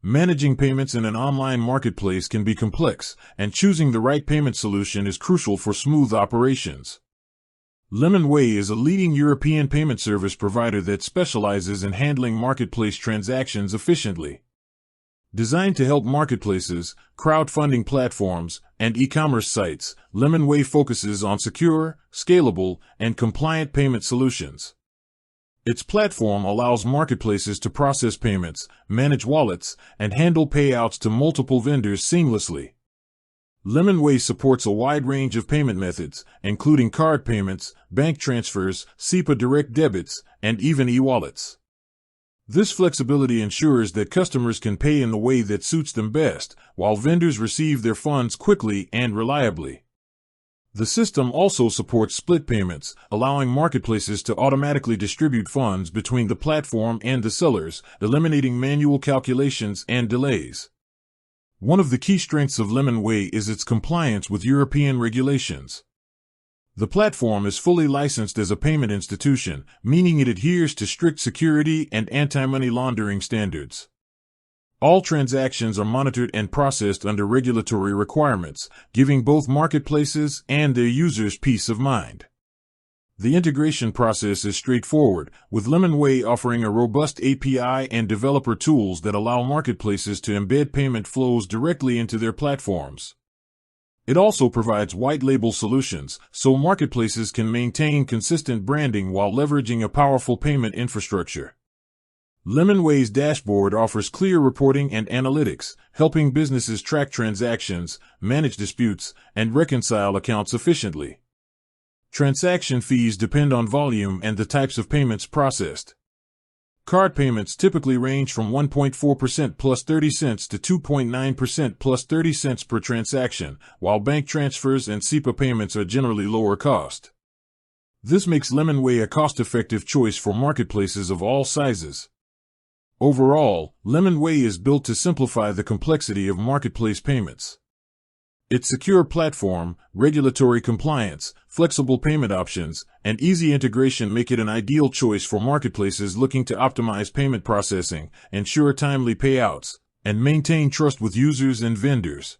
Managing payments in an online marketplace can be complex, and choosing the right payment solution is crucial for smooth operations. Lemonway is a leading European payment service provider that specializes in handling marketplace transactions efficiently. Designed to help marketplaces, crowdfunding platforms, and e-commerce sites, Lemonway focuses on secure, scalable, and compliant payment solutions. Its platform allows marketplaces to process payments, manage wallets, and handle payouts to multiple vendors seamlessly. Lemonway supports a wide range of payment methods, including card payments, bank transfers, SEPA direct debits, and even e-wallets. This flexibility ensures that customers can pay in the way that suits them best, while vendors receive their funds quickly and reliably. The system also supports split payments, allowing marketplaces to automatically distribute funds between the platform and the sellers, eliminating manual calculations and delays. One of the key strengths of Lemonway is its compliance with European regulations. The platform is fully licensed as a payment institution, meaning it adheres to strict security and anti-money laundering standards. All transactions are monitored and processed under regulatory requirements, giving both marketplaces and their users peace of mind. The integration process is straightforward, with Lemonway offering a robust API and developer tools that allow marketplaces to embed payment flows directly into their platforms. It also provides white-label solutions, so marketplaces can maintain consistent branding while leveraging a powerful payment infrastructure. Lemonway's dashboard offers clear reporting and analytics, helping businesses track transactions, manage disputes, and reconcile accounts efficiently. Transaction fees depend on volume and the types of payments processed. Card payments typically range from 1.4% plus 30 cents to 2.9% plus 30 cents per transaction, while bank transfers and SEPA payments are generally lower cost. This makes Lemonway a cost-effective choice for marketplaces of all sizes. Overall, Lemonway is built to simplify the complexity of marketplace payments. Its secure platform, regulatory compliance, flexible payment options, and easy integration make it an ideal choice for marketplaces looking to optimize payment processing, ensure timely payouts, and maintain trust with users and vendors.